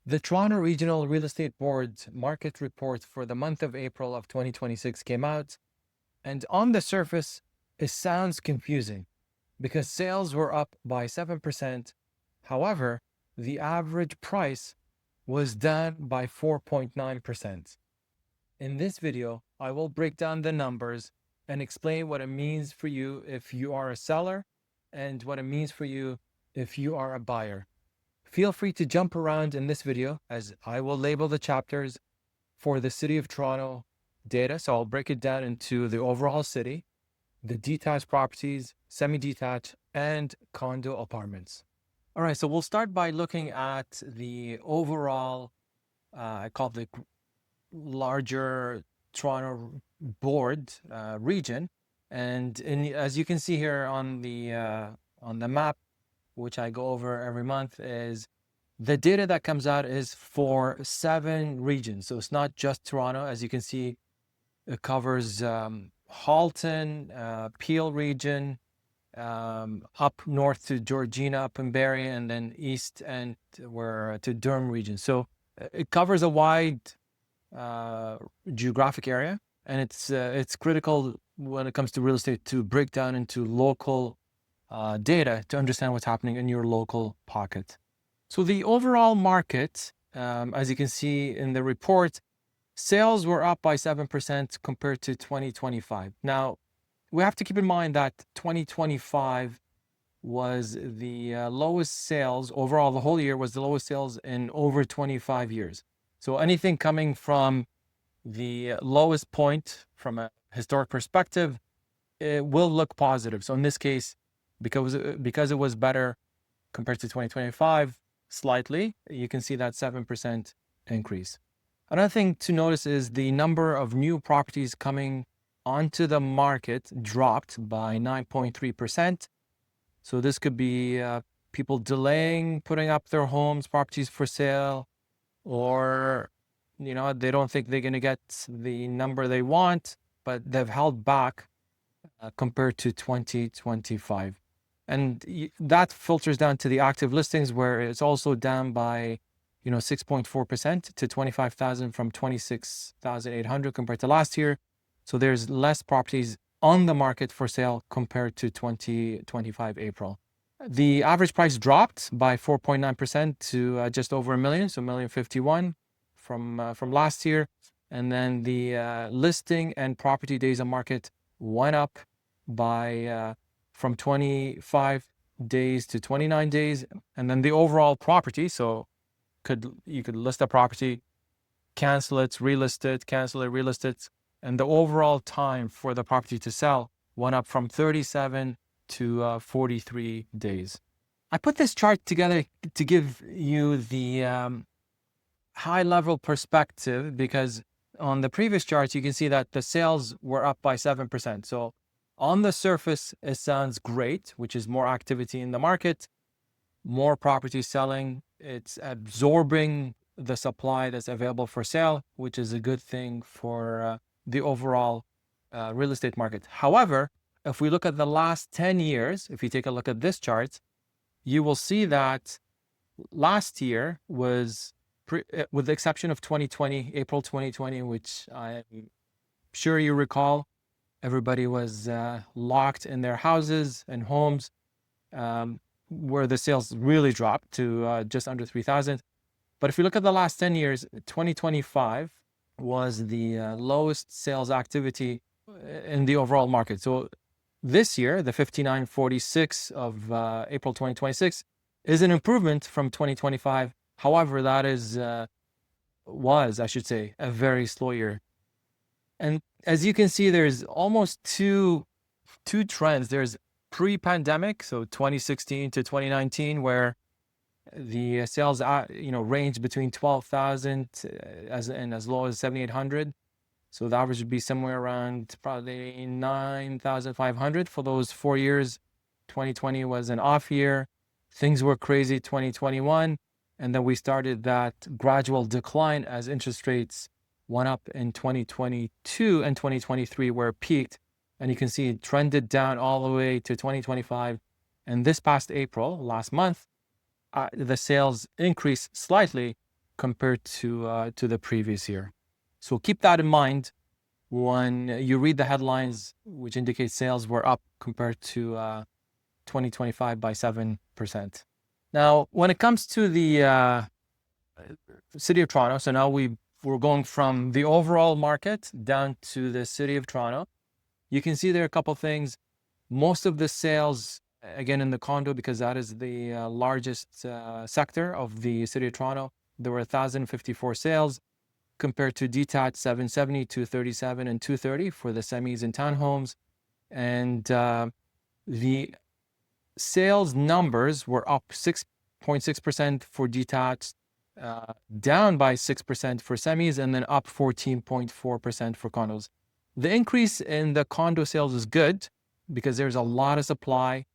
The Toronto Regional Real Estate Board's market report for the month of April of 2026 came out, and on the surface, it sounds confusing because sales were up by 7%. However, the average price was down by 4.9%. In this video, I will break down the numbers and explain what it means for you if you are a seller and what it means for you if you are a buyer. Feel free to jump around in this video as I will label the chapters for the City of Toronto data. So I'll break it down into the overall city, the detached properties, semi-detached, and condo apartments. All right, so we'll start by looking at the overall, I call the larger Toronto board region. And as you can see here on the map, which I go over every month, is the data that comes out is for 7 regions. So it's not just Toronto. As you can see, it covers Halton, Peel region, up north to Georgina, up in Barrie, and then east and to Durham region. So it covers a wide geographic area, and it's critical when it comes to real estate to break down into local data to understand what's happening in your local pocket. So the overall market, as you can see in the report, sales were up by 7% compared to 2025. Now, we have to keep in mind that 2025 was the lowest sales overall. The whole year was the lowest sales in over 25 years. So anything coming from the lowest point from a historic perspective, it will look positive. So in this case, because it was better compared to 2025, slightly, you can see that 7% increase. Another thing to notice is the number of new properties coming onto the market dropped by 9.3%. So this could be people delaying putting up their homes, properties for sale, or they don't think they're going to get the number they want, but they've held back compared to 2025. And that filters down to the active listings, where it's also down by 6.4% to 25,000 from 26,800 compared to last year. So there's less properties on the market for sale compared to 2025 April. The average price dropped by 4.9% to just over $1 million, so $1,051,000 from last year. And then the listing and property days on market went up by from 25 days to 29 days. And then the overall property, so you could list a property, cancel it, relist it, cancel it, relist it, and the overall time for the property to sell went up from 37 to 43 days. I put this chart together to give you the high level perspective, because on the previous charts, you can see that the sales were up by 7%. So on the surface, it sounds great, which is more activity in the market, more property selling. It's absorbing the supply that's available for sale, which is a good thing for the overall real estate market. However, if we look at the last 10 years, if you take a look at this chart, you will see that last year was, with the exception of 2020, April 2020, which I'm sure you recall, everybody was locked in their houses and homes, where the sales really dropped to just under 3,000. But if you look at the last 10 years, 2025 was the lowest sales activity in the overall market. So this year, the 5946 of April 2026 is an improvement from 2025. However, that was, I should say, a very slow year. And as you can see, there's almost two trends. There's pre-pandemic, so 2016 to 2019, where the sales range between 12,000 and as low as 7,800. So the average would be somewhere around probably 9,500 for those 4 years. 2020 was an off year. Things were crazy 2021, and then we started that gradual decline as interest rates went up in 2022 and 2023, where it peaked, and you can see it trended down all the way to 2025. And this past April, last month, the sales increased slightly, compared to the previous year. So keep that in mind when you read the headlines, which indicate sales were up compared to 2025 by 7%. Now, when it comes to the city of Toronto, so now we're going from the overall market down to the city of Toronto. You can see there are a couple things. Most of the sales, again, in the condo, because that is the largest sector of the city of Toronto, there were 1,054 sales compared to detached 770, 237, and 230 for the semis and townhomes. And the sales numbers were up 6.6% for detached, down by 6% for semis, and then up 14.4% for condos. The increase in the condo sales is good because there's a lot of supply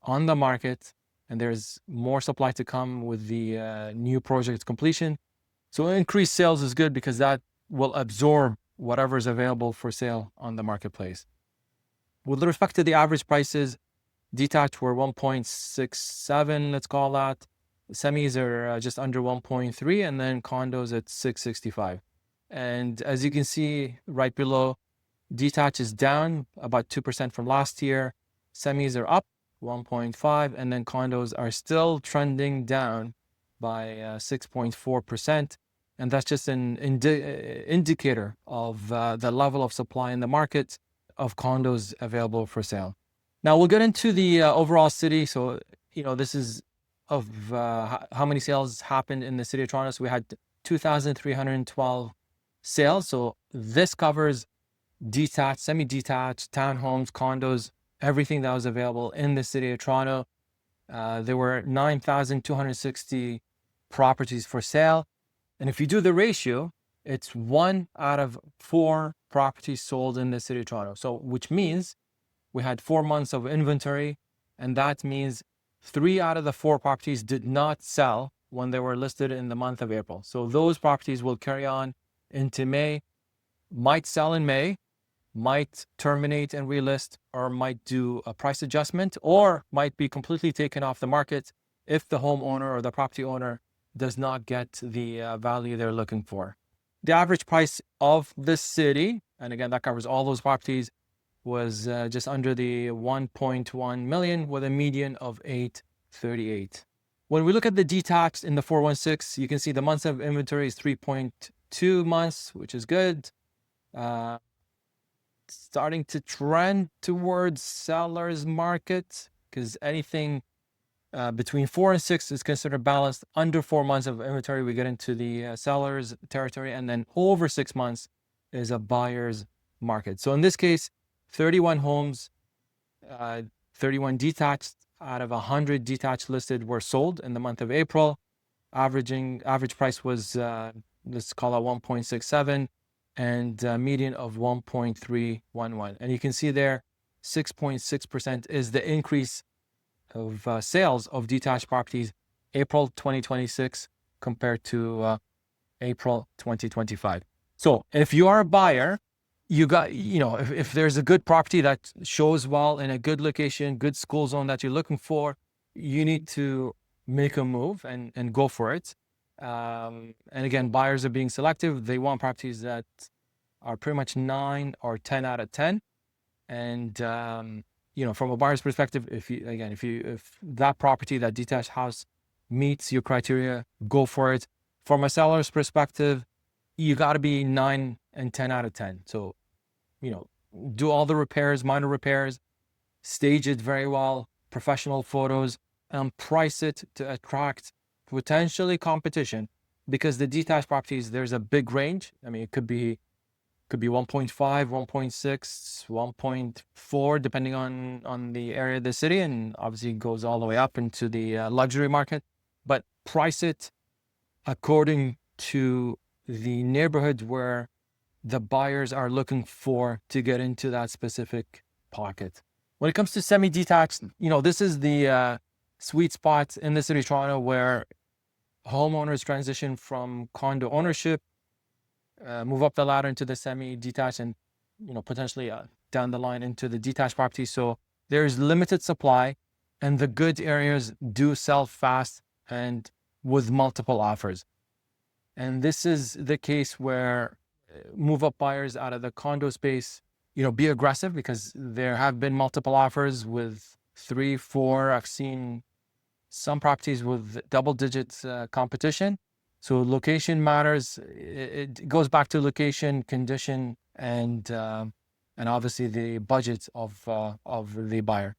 on the market and there's more supply to come with the new project completion. So increased sales is good because that will absorb whatever is available for sale on the marketplace. With respect to the average prices, detached were 1.67, let's call that. Semis are just under 1.3, and then condos at 665. And as you can see right below, detached is down about 2% from last year. Semis are up 1.5, and then condos are still trending down by 6.4%. And that's just an indicator of the level of supply in the market of condos available for sale. Now we'll get into the overall city. So, this is of how many sales happened in the city of Toronto. So we had 2,312 sales. So this covers detached, semi-detached, townhomes, condos, everything that was available in the city of Toronto. There were 9,260 properties for sale. And if you do the ratio, it's 1 out of 4 properties sold in the city of Toronto. So, which means we had 4 months of inventory, and that means 3 out of the 4 properties did not sell when they were listed in the month of April. So those properties will carry on into May, might sell in May, might terminate and relist, or might do a price adjustment, or might be completely taken off the market if the homeowner or the property owner does not get the value they're looking for. The average price of the city, and again, that covers all those properties, was just under the 1.1 million with a median of 838. When we look at the detached in the 416, you can see the months of inventory is 3.2 months, which is good. Starting to trend towards seller's market, because anything between 4 and 6 is considered balanced. Under 4 months of inventory, we get into the seller's territory, and then over 6 months is a buyer's market. So in this case, 31 homes, 31 detached out of 100 detached listed were sold in the month of April. Average price was, let's call it 1.67, and median of 1.311. And you can see there, 6.6% is the increase of sales of detached properties April 2026 compared to April 2025. So if you are a buyer, you got, if there's a good property that shows well in a good location, good school zone that you're looking for, you need to make a move and go for it. And again, buyers are being selective. They want properties that are pretty much 9 or 10 out of 10. And, from a buyer's perspective, if that property, that detached house meets your criteria, go for it. From a seller's perspective, you got to be 9 and 10 out of 10. So, do all the repairs, minor repairs, stage it very well, professional photos, and price it to attract potentially competition, because the detached properties, there's a big range. I mean, it could be 1.5, 1.6, 1.4, depending on the area of the city, and obviously it goes all the way up into the luxury market. But price it according to the neighborhood where the buyers are looking for to get into that specific pocket. When it comes to semi-detached, this is the sweet spot in the city of Toronto where homeowners transition from condo ownership, move up the ladder into the semi-detached, and potentially down the line into the detached property. So there's limited supply, and the good areas do sell fast and with multiple offers. And this is the case where move-up buyers out of the condo space, be aggressive, because there have been multiple offers with 3, 4. I've seen some properties with double-digit competition. So location matters. It goes back to location, condition, and obviously the budget of the buyer.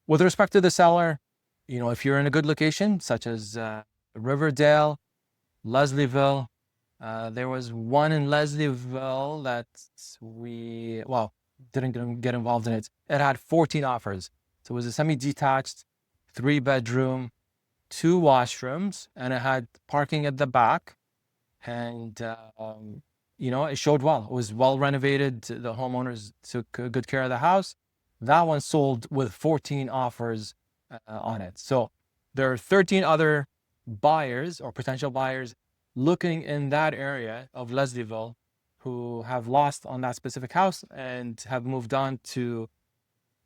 With respect to the seller, if you're in a good location, such as Riverdale, Leslieville, there was one in Leslieville that we, didn't get involved in it. It had 14 offers. So it was a semi-detached, 3-bedroom, 2 washrooms, and it had parking at the back. And, it showed well. It was well renovated. The homeowners took good care of the house. That one sold with 14 offers on it. So there are 13 other buyers or potential buyers looking in that area of Leslieville who have lost on that specific house and have moved on to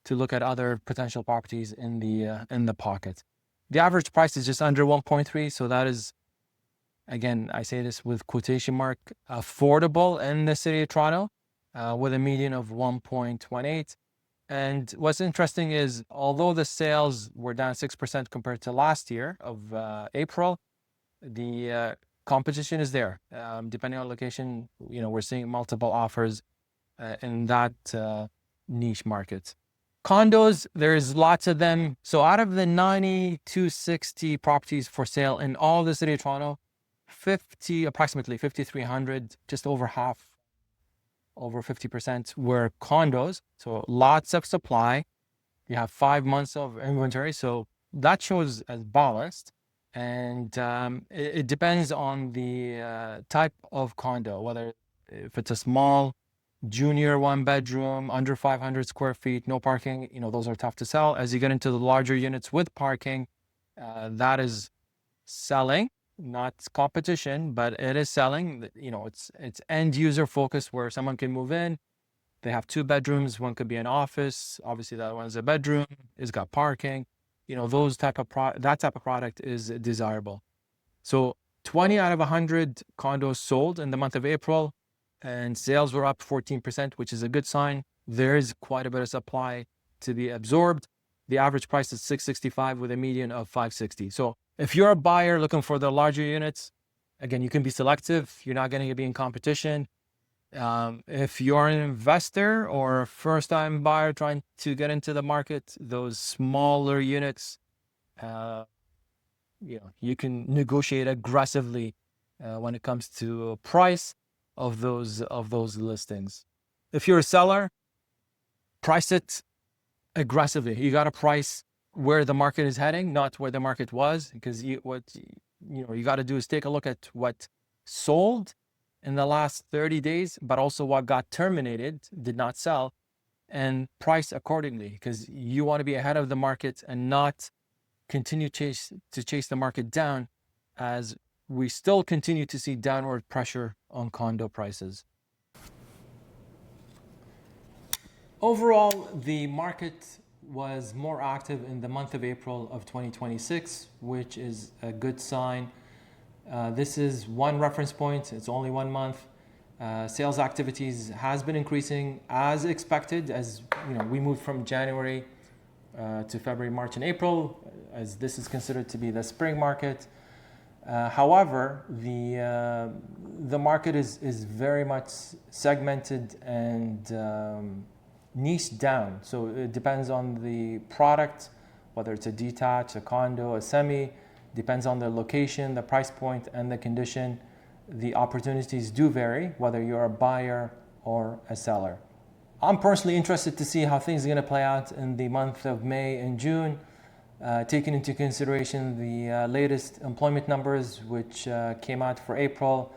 look at other potential properties in the pocket. The average price is just under 1.3, so that is, again, I say this with quotation mark, affordable in the city of Toronto, with a median of 1.18. And what's interesting is, although the sales were down 6% compared to last year of April, the competition is there. Depending on location, we're seeing multiple offers in that niche market. Condos, there's lots of them. So out of the 9,260 properties for sale in all the city of Toronto, approximately 5,300, just over half, over 50% were condos. So lots of supply. You have 5 months of inventory. So that shows as balanced. And it depends on the type of condo, whether if it's a small junior 1-bedroom, under 500 square feet, no parking, those are tough to sell. As you get into the larger units with parking, that is selling, not competition, but it is selling. It's end user focused, where someone can move in. They have 2 bedrooms. One could be an office. Obviously, that one's a bedroom. It's got parking. That type of product is desirable. So 20 out of 100 condos sold in the month of April, and sales were up 14%, which is a good sign. There is quite a bit of supply to be absorbed. The average price is $665 with a median of $560. So if you're a buyer looking for the larger units, again, you can be selective. You're not going to be in competition. If you're an investor or a first-time buyer trying to get into the market, those smaller units, you can negotiate aggressively when it comes to price of those listings. If you're a seller, price it aggressively. You got to price where the market is heading, not where the market was, because what you got to do is take a look at what sold in the last 30 days, but also what got terminated, did not sell, and price accordingly, because you want to be ahead of the market and not continue to chase the market down, as we still continue to see downward pressure on condo prices. Overall, the market was more active in the month of April of 2026, which is a good sign. This is one reference point. It's only 1 month. Sales activities has been increasing as expected, as we moved from January to February, March, and April, as this is considered to be the spring market. However, the market is very much segmented and niche down. So it depends on the product, whether it's a detached, a condo, a semi, depends on the location, the price point, and the condition. The opportunities do vary, whether you're a buyer or a seller. I'm personally interested to see how things are going to play out in the month of May and June, taking into consideration the latest employment numbers, which came out for April.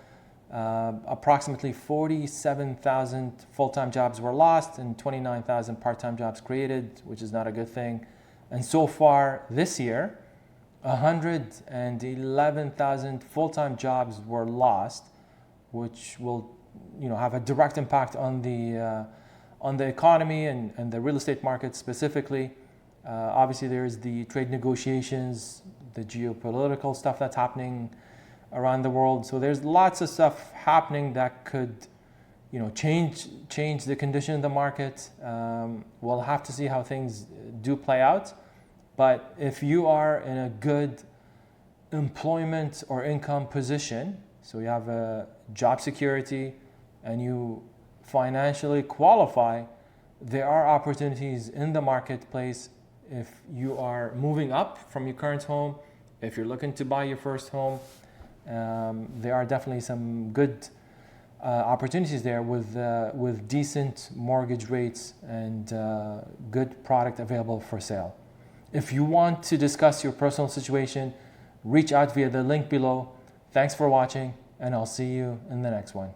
Approximately 47,000 full-time jobs were lost and 29,000 part-time jobs created, which is not a good thing. And so far this year, 111,000 full-time jobs were lost, which will have a direct impact on the economy and the real estate market specifically. Obviously, there's the trade negotiations, the geopolitical stuff that's happening around the world. So there's lots of stuff happening that could, change the condition of the market. We'll have to see how things do play out. But if you are in a good employment or income position, so you have a job security and you financially qualify, there are opportunities in the marketplace. If you are moving up from your current home, if you're looking to buy your first home, there are definitely some good opportunities there with decent mortgage rates and good product available for sale. If you want to discuss your personal situation, reach out via the link below. Thanks for watching, and I'll see you in the next one.